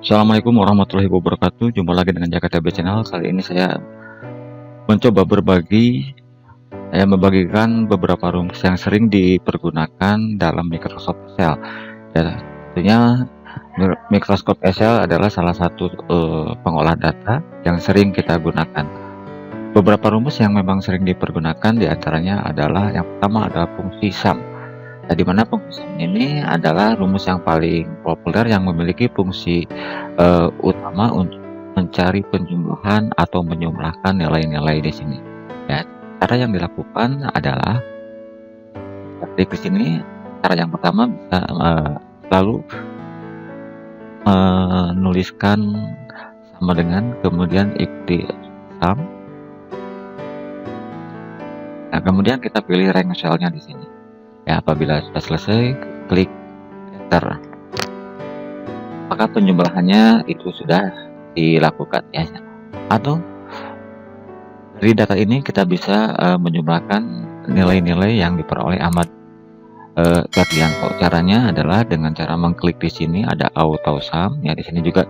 Assalamualaikum warahmatullahi wabarakatuh. Jumpa lagi dengan Jakarta B Channel. Kali ini saya mencoba membagikan beberapa rumus yang sering dipergunakan dalam Microsoft Excel. Ya, tentunya Microsoft Excel adalah salah satu pengolah data yang sering kita gunakan. Beberapa rumus yang memang sering dipergunakan diantaranya adalah yang pertama adalah fungsi sum. Nah, di mana fungsi sum ini adalah rumus yang paling populer yang memiliki fungsi utama untuk mencari penjumlahan atau menjumlahkan nilai-nilai di sini. Ya, cara yang dilakukan adalah klik di sini. Cara yang pertama bisa lalu menuliskan sama dengan, kemudian ikuti sum. Nah, kemudian kita pilih rank cell-nya di sini. Ya, apabila sudah selesai, klik enter. Maka penjumlahannya itu sudah dilakukan ya. Atau dari data ini kita bisa menjumlahkan nilai-nilai yang diperoleh Ahmad Ferdianto. Caranya adalah dengan cara mengklik di sini ada auto sum ya. Di sini juga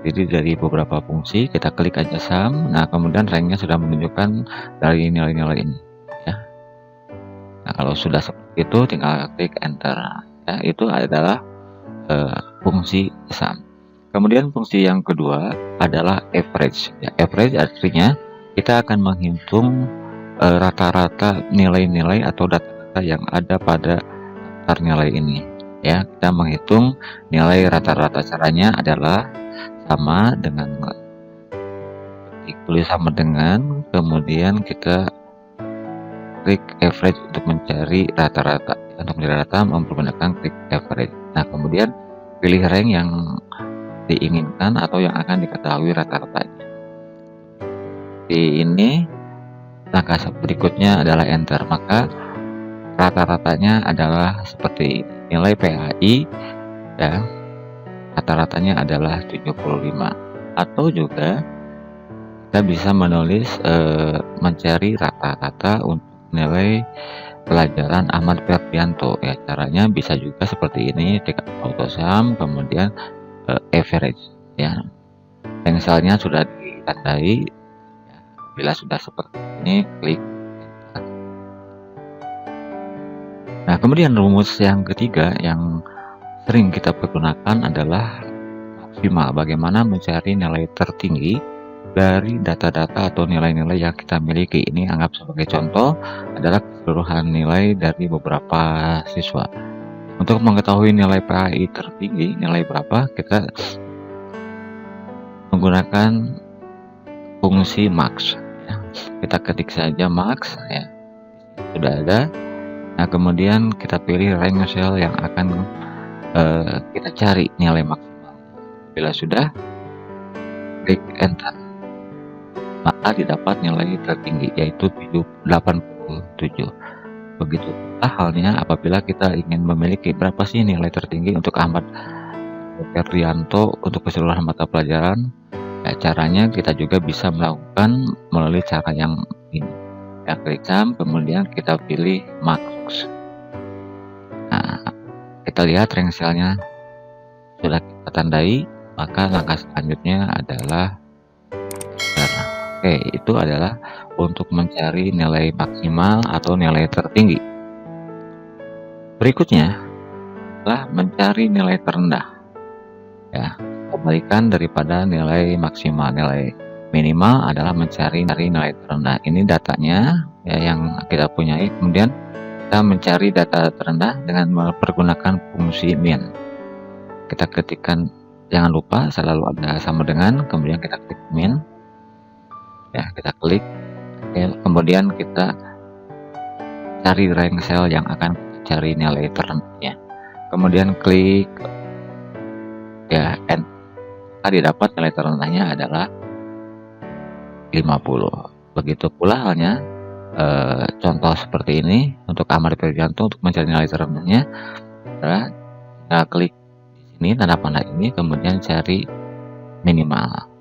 jadi dari beberapa fungsi kita klik aja sum. Nah, kemudian ranknya sudah menunjukkan dari nilai-nilai ini ya. Nah, kalau sudah seperti itu tinggal klik enter ya. Itu adalah fungsi sum. Kemudian fungsi yang kedua adalah average ya. Average artinya kita akan menghitung rata-rata nilai-nilai atau data-data yang ada pada daftar nilai ini ya. Kita menghitung nilai rata-rata. Caranya adalah sama dengan tulis sama dengan, kemudian kita klik average untuk mencari rata-rata. Untuk mencari rata menggunakan klik average. Nah, kemudian pilih rank yang diinginkan atau yang akan diketahui rata-ratanya. Di ini langkah berikutnya adalah enter. Maka rata-ratanya adalah seperti ini. Nilai PAI ya, rata-ratanya adalah 75. Atau juga kita bisa menulis mencari rata-rata untuk nilai pelajaran Ahmad Ferdianto ya. Caranya bisa juga seperti ini, tinggal auto sum kemudian average ya. Pengsalnya sudah ditandai ya. Bila sudah seperti ini klik enter. Nah, kemudian rumus yang ketiga yang sering kita pergunakan adalah maksimal. Bagaimana mencari nilai tertinggi dari data-data atau nilai-nilai yang kita miliki. Ini anggap sebagai contoh adalah keseluruhan nilai dari beberapa siswa. Untuk mengetahui nilai PAI tertinggi, nilai berapa, kita menggunakan fungsi max ya. Kita ketik saja max ya, sudah ada. Nah, kemudian kita pilih rank cell yang akan kita cari nilai maksimal. Bila sudah, klik enter, maka didapat nilai tertinggi yaitu 87. Begitu halnya apabila kita ingin memiliki berapa sih nilai tertinggi untuk Ahmad Ferdianto untuk keseluruhan mata pelajaran ya. Caranya kita juga bisa melakukan melalui cara yang ini ya. Klik sum kemudian kita pilih max. Nah, kita lihat rank cell-nya sudah kita tandai, maka langkah selanjutnya adalah itu adalah untuk mencari nilai maksimal atau nilai tertinggi. Berikutnya adalah mencari nilai terendah ya. Kebalikan daripada nilai maksimal. Nilai minimal adalah mencari nilai terendah. Ini datanya ya yang kita punyai. Kemudian kita mencari data terendah dengan mempergunakan fungsi min. Kita ketikkan, jangan lupa selalu ada sama dengan, kemudian kita klik min ya, kita klik ya, kemudian kita cari rank cell yang akan cari nilai terendahnya, kemudian klik ya enter. Didapat nilai terendahnya adalah 50. Begitu pula halnya contoh seperti ini untuk Ahmad Ferdianto. Untuk mencari nilai terendahnya adalah kita klik di sini tanda panah ini, kemudian cari minimal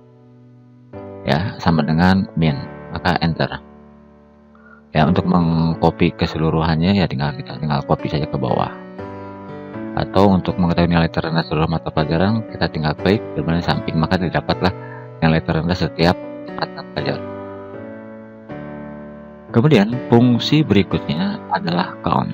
ya, sama dengan min, maka enter ya. Untuk mengcopy keseluruhannya ya tinggal copy saja ke bawah. atau untuk mengetahui nilai terendah seluruh mata pelajaran, kita tinggal klik di bagian samping, maka didapatlah nilai terendah setiap mata pelajaran. Kemudian fungsi berikutnya adalah count,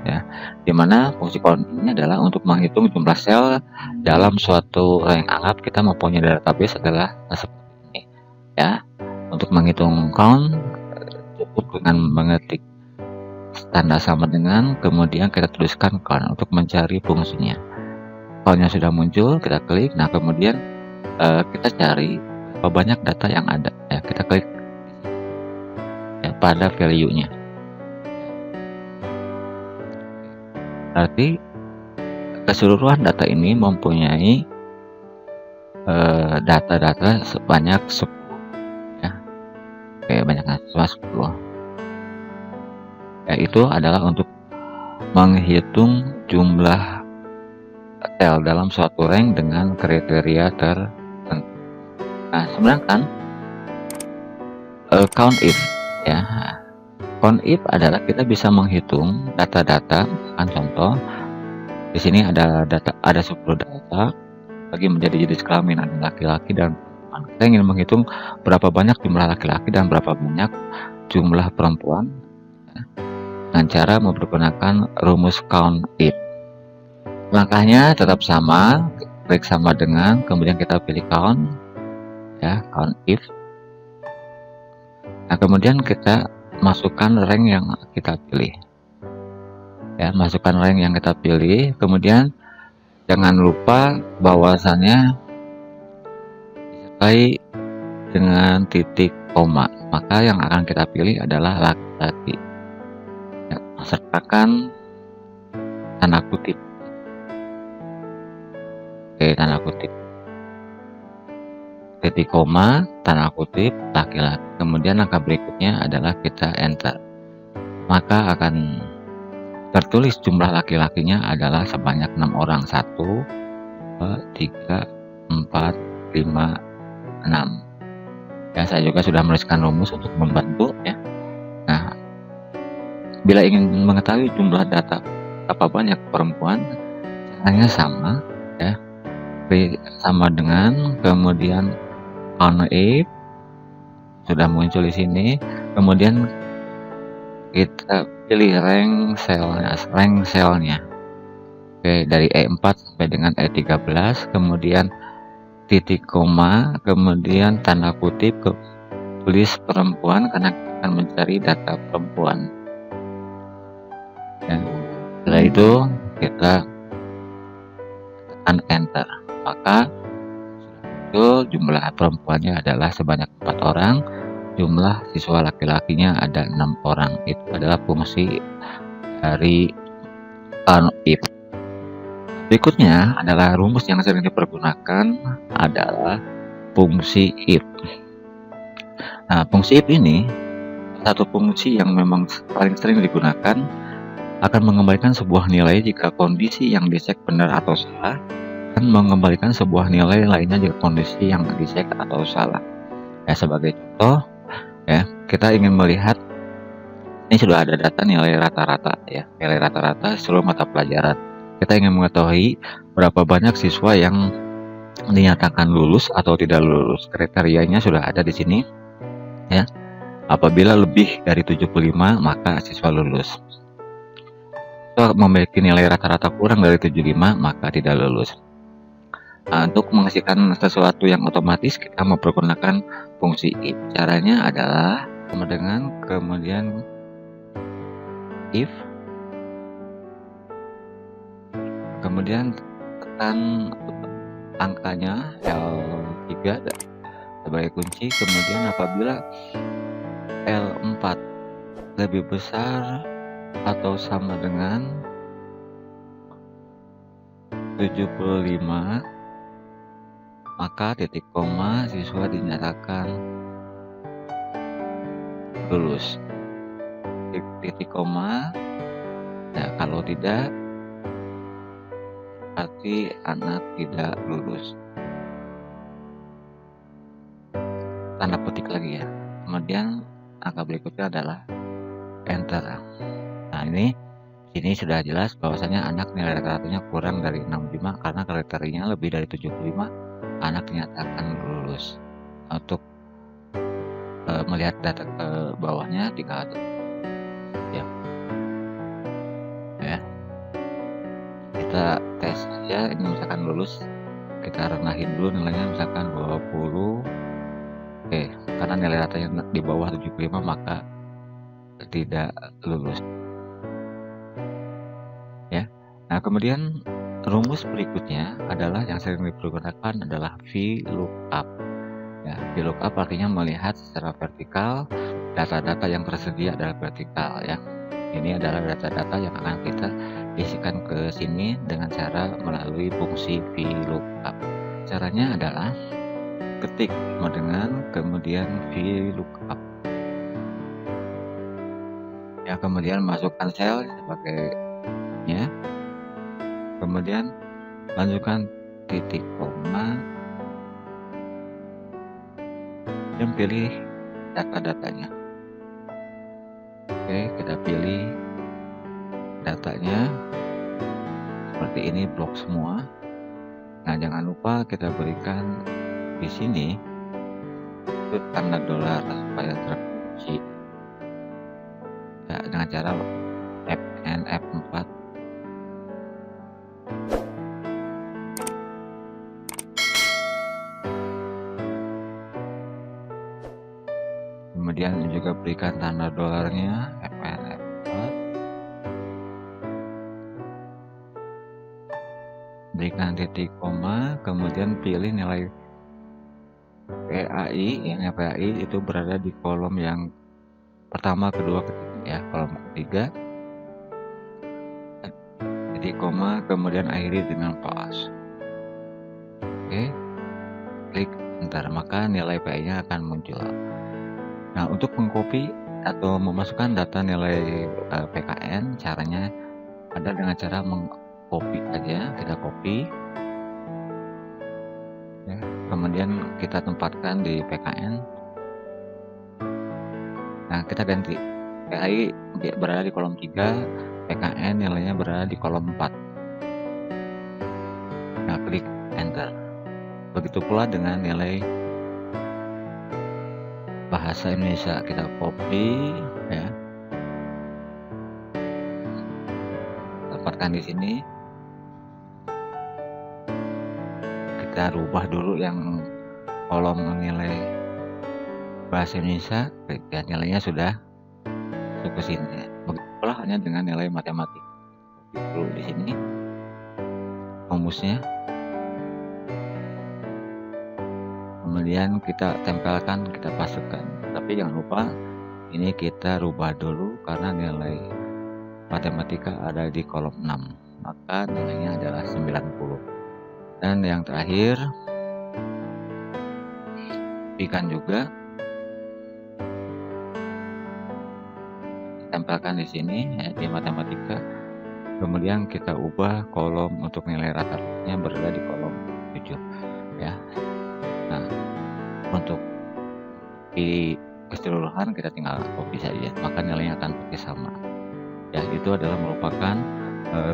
ya, dimana fungsi count ini adalah untuk menghitung jumlah sel dalam suatu rank. Anggap kita mempunyai database adalah seperti ini, ya. Untuk menghitung count cukup dengan mengetik tanda sama dengan, kemudian kita tuliskan count untuk mencari fungsinya. Countnya sudah muncul, kita klik. Nah, kemudian kita cari berapa banyak data yang ada, ya. Kita klik ya, pada value-nya. Berarti keseluruhan data ini mempunyai data-data sebanyak 10, ya. Oke, banyaknya 10. Ya, itu adalah untuk menghitung jumlah sel dalam suatu rank dengan kriteria tertentu. Nah, sedangkan count if, ya. Count if adalah kita bisa menghitung data-data. Contoh di sini ada 10 data, bagi menjadi jenis kelamin ada laki-laki dan perempuan. Kita ingin menghitung berapa banyak jumlah laki-laki dan berapa banyak jumlah perempuan, ya, dengan cara mempergunakan rumus count if. Langkahnya tetap sama, klik sama dengan, kemudian kita pilih count, ya, count if. Nah, kemudian kita masukkan rank yang kita pilih, ya, masukkan rank yang kita pilih. Kemudian jangan lupa bahwasannya disertai dengan titik koma, maka yang akan kita pilih adalah laki-laki, ya, sertakan tanda kutip. Oke, tanda kutip, titik koma, tanda kutip, laki-laki. Kemudian langkah berikutnya adalah kita enter, maka akan tertulis jumlah laki-lakinya adalah sebanyak 6 orang. 1, 2, 3, 4, 5, 6. Ya, saya juga sudah menuliskan rumus untuk membantu, ya. Nah, bila ingin mengetahui jumlah data berapa banyak perempuan, caranya sama, ya. Sama dengan, kemudian count if sudah muncul di sini. Kemudian kita pilih rank selnya. Oke, dari E4 sampai dengan E13, kemudian titik koma, kemudian tanda kutip, tulis perempuan karena kita akan mencari data perempuan. Dan setelah itu kita tekan enter, maka itu jumlah perempuannya adalah sebanyak 4 orang, jumlah siswa laki-lakinya ada 6 orang. Itu adalah fungsi dari count if. Berikutnya adalah rumus yang sering dipergunakan adalah fungsi if. Nah, fungsi if ini satu fungsi yang memang paling sering digunakan, akan mengembalikan sebuah nilai jika kondisi yang dicek benar atau salah, dan mengembalikan sebuah nilai lainnya jika kondisi yang dicek atau salah. Ya, sebagai contoh, ya, kita ingin melihat ini sudah ada data nilai rata-rata, ya, nilai rata-rata seluruh mata pelajaran. Kita ingin mengetahui berapa banyak siswa yang dinyatakan lulus atau tidak lulus. Kriterianya sudah ada di sini, ya. Apabila lebih dari 75 maka siswa lulus. Jika memiliki nilai rata-rata kurang dari 75 maka tidak lulus. Nah, untuk menghasilkan sesuatu yang otomatis kita mempergunakan fungsi if. Caranya adalah sama dengan, kemudian if, kemudian tekan angkanya L3 sebagai kunci. Kemudian apabila L4 lebih besar atau sama dengan 75, maka titik koma, siswa dinyatakan lulus. Titik koma, ya, kalau tidak berarti anak tidak lulus. Tanda petik lagi, ya. Kemudian angka berikutnya adalah enter. Nah, ini Ini sudah jelas bahwasanya anak nilai rata-ratanya kurang dari 65 karena kriterianya lebih dari 75, anak dinyatakan lulus. Untuk melihat data ke bawahnya tinggal ya, ya. Kita tes aja ini misalkan lulus, kita rendahin dulu nilainya misalkan 20. Oke, karena nilai ratanya di bawah 75 maka tidak lulus. Ya. Nah, kemudian rumus berikutnya adalah yang sering dipergunakan adalah VLOOKUP. Ya, VLOOKUP artinya melihat secara vertikal data-data yang tersedia adalah vertikal ya. Ini adalah data-data yang akan kita isikan ke sini dengan cara melalui fungsi VLOOKUP. Caranya adalah ketik dengan kemudian VLOOKUP. Ya, kemudian masukkan sel sebagainya. Kemudian lanjutkan titik koma dan pilih data-datanya. Oke, kita pilih datanya seperti ini, blok semua. Nah, jangan lupa kita berikan di sini itu tanda dolar supaya terkunci ya, dengan cara Fn F4. Kemudian juga berikan tanda dolarnya Fn F4. Berikan titik koma, kemudian pilih nilai PAI. Yang PAI itu berada di kolom yang pertama, kedua, ketiga ya, kolom ketiga. Titik koma, kemudian akhiri dengan plus. Oke, klik enter, maka nilai PAI-nya akan muncul. Nah, untuk mengcopy atau memasukkan data nilai PKN, caranya ada dengan cara mengcopy aja. Kita copy ya, kemudian kita tempatkan di PKN. Nah, kita ganti PAI berada di kolom 3, PKN nilainya berada di kolom 4. Nah, klik enter. Begitu pula dengan nilai bahasa Indonesia, kita copy ya, tempatkan di sini. Kita rubah dulu yang kolom nilai bahasa Indonesia, dan nilainya sudah masuk ke sini. Begitu pula hanya dengan nilai matematik. Dulu di sini rumusnya, kemudian kita tempelkan, kita pasukkan. Tapi jangan lupa ini kita rubah dulu karena nilai matematika ada di kolom 6, maka nilainya adalah 90. Dan yang terakhir, ikan juga tempelkan di sini ya, di matematika. Kemudian kita ubah kolom untuk nilai rata-ratanya berada di kolom 7 ya. Nah, untuk di keseluruhan kita tinggal copy saja, maka nilainya akan pergi sama ya. Itu adalah merupakan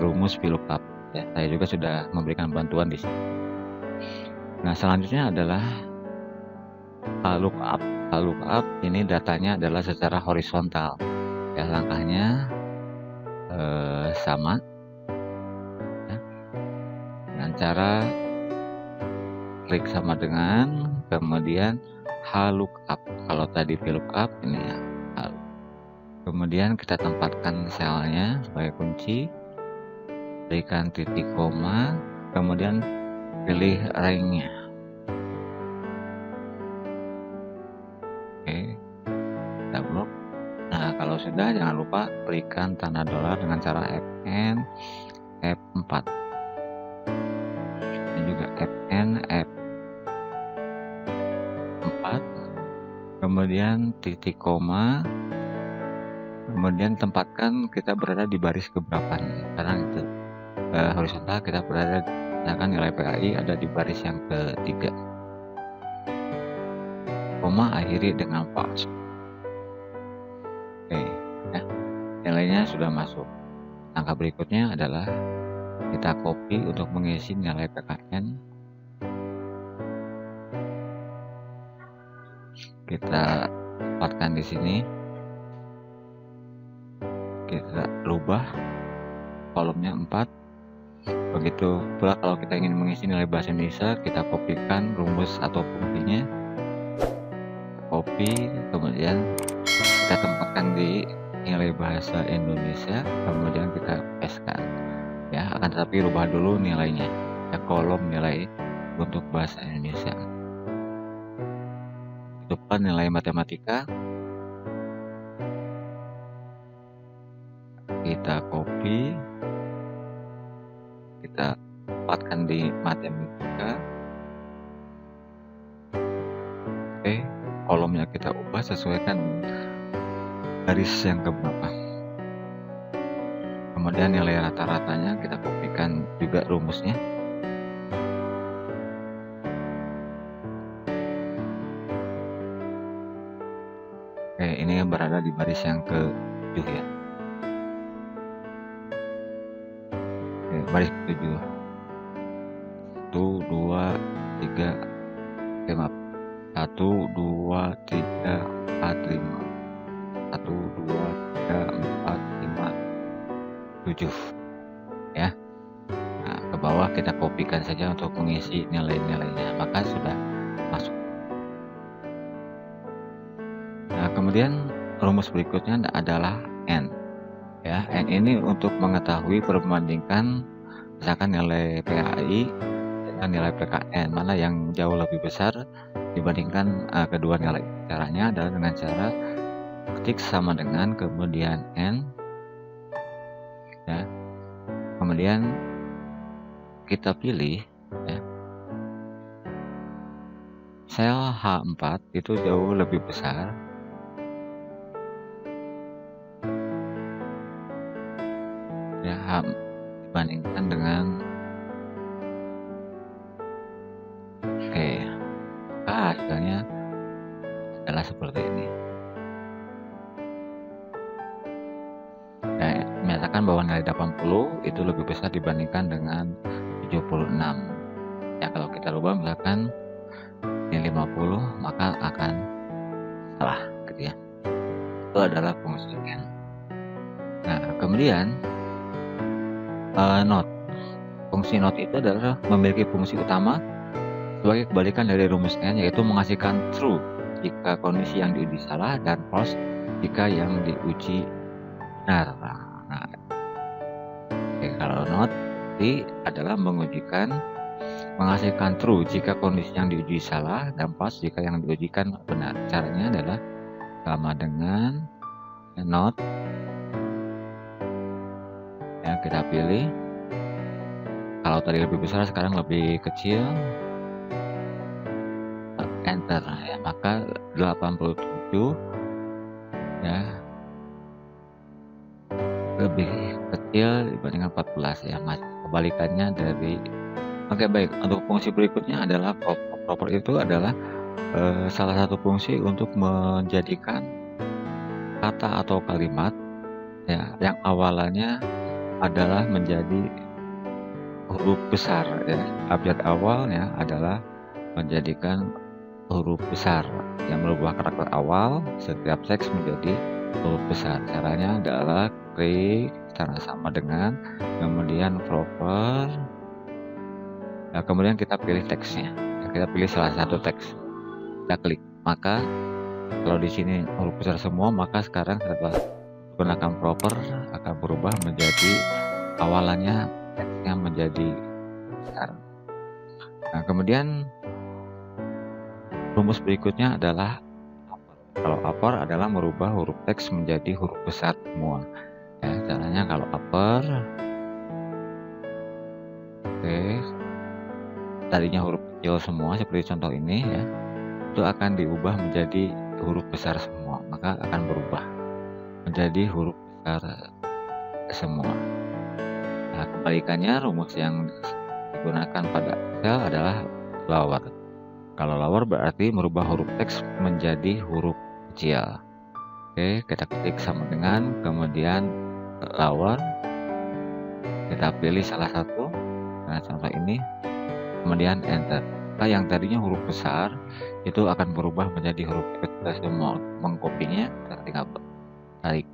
rumus VLOOKUP ya. Saya juga sudah memberikan bantuan di sini. Nah, selanjutnya adalah VLOOKUP. VLOOKUP ini datanya adalah secara horizontal ya. Langkahnya sama ya, dengan cara klik sama dengan, kemudian VLOOKUP. Kalau tadi VLOOKUP, ini ya VLOOKUP. Kemudian kita tempatkan selnya sebagai kunci, berikan titik koma, kemudian pilih ranknya. Oke, kita blok. Nah, kalau sudah, jangan lupa berikan tanda dolar dengan cara Fn F4. Ini juga Fn F4. Kemudian titik koma, kemudian tempatkan kita berada di baris keberapa nih, karena itu horizontal kita berada, misalkan nilai PAI ada di baris yang ketiga, koma akhiri dengan plus. Oke ya, nilainya sudah masuk. Langkah berikutnya adalah kita copy untuk mengisi nilai PKN. Kita tempatkan di sini. Kita rubah kolomnya 4. Begitu pula kalau kita ingin mengisi nilai bahasa Indonesia, kita kopikan rumus atau fungsinya, copy, kemudian kita tempatkan di nilai bahasa Indonesia, kemudian kita pastekan ya. Akan tetapi rubah dulu nilainya ya, kolom nilai untuk bahasa Indonesia. Itu pula nilai matematika, kita copy, kita tempatkan di matematika. Oke, kolomnya kita ubah sesuaikan garis yang keberapa. Kemudian nilai rata-ratanya kita kopikan juga rumusnya. Oke, ini berada di baris yang ke-7 ya. Oke, baris ke-7. 1, 2, 3, 5. 1, 2, 3, 4, 5. 1, 2, 3, 4, 5, 7 ya. Nah, ke bawah kita kopikan saja untuk mengisi nilai-nilainya, maka sudah masuk. Nah, kemudian rumus berikutnya adalah N ya. N ini untuk mengetahui perbandingkan misalkan nilai PAI dengan nilai PKN, mana yang jauh lebih besar dibandingkan kedua nilai. Caranya adalah dengan cara ketik sama dengan kemudian N ya, kemudian kita pilih ya, sel H4 itu jauh lebih besar ya, dibandingkan dengan hasilnya adalah seperti ini. Nah, menyatakan bahwa nilai 80 itu lebih besar dibandingkan dengan 76 ya. Kalau kita rubah misalkan ini 50, maka akan salah gitu ya. Itu adalah fungsi N. Nah, kemudian not. Fungsi not itu adalah memiliki fungsi utama sebagai kebalikan dari rumus N, yaitu menghasilkan true jika kondisi yang diuji salah dan false jika yang diuji benar. Nah, kalau not adalah menghasilkan true jika kondisi yang diuji salah dan false jika yang diujikan benar. Caranya adalah sama dengan not yang kita pilih. Kalau tadi lebih besar, sekarang lebih kecil, enter ya, maka 87 ya lebih kecil dibandingkan 14 ya, masih kebalikannya dari. Oke, baik. Untuk fungsi berikutnya adalah proper. Itu adalah salah satu fungsi untuk menjadikan kata atau kalimat ya yang awalannya adalah menjadi huruf besar ya. Abjad awalnya adalah menjadikan huruf besar yang merubah karakter awal setiap teks menjadi huruf besar. Caranya adalah klik cara sama dengan kemudian proper. Nah, kemudian kita pilih teksnya. Kita pilih salah satu teks. Kita klik. Maka kalau di sini huruf besar semua, maka sekarang setelah menggunakan proper akan berubah menjadi awalannya teksnya menjadi besar. Nah, kemudian rumus berikutnya adalah upper. Kalau upper adalah merubah huruf teks menjadi huruf besar semua. Ya, caranya kalau upper, oke, tadinya huruf kecil semua seperti contoh ini ya, itu akan diubah menjadi huruf besar semua, maka akan berubah menjadi huruf besar semua. Nah, kebalikannya rumus yang digunakan pada Excel adalah lower. Kalau lower berarti merubah huruf teks menjadi huruf kecil. Oke, kita klik sama dengan kemudian lower. Kita pilih salah satu, nah contoh ini, kemudian enter. Maka yang tadinya huruf besar itu akan berubah menjadi huruf kecil semua. Mengkopinya kita tinggal tarik,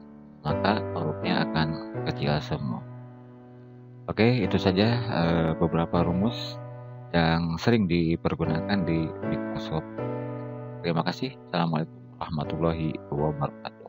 maka hurufnya akan kecil semua. Oke, itu saja beberapa rumus yang sering dipergunakan di Microsoft. Terima kasih. Assalamualaikum warahmatullahi wabarakatuh.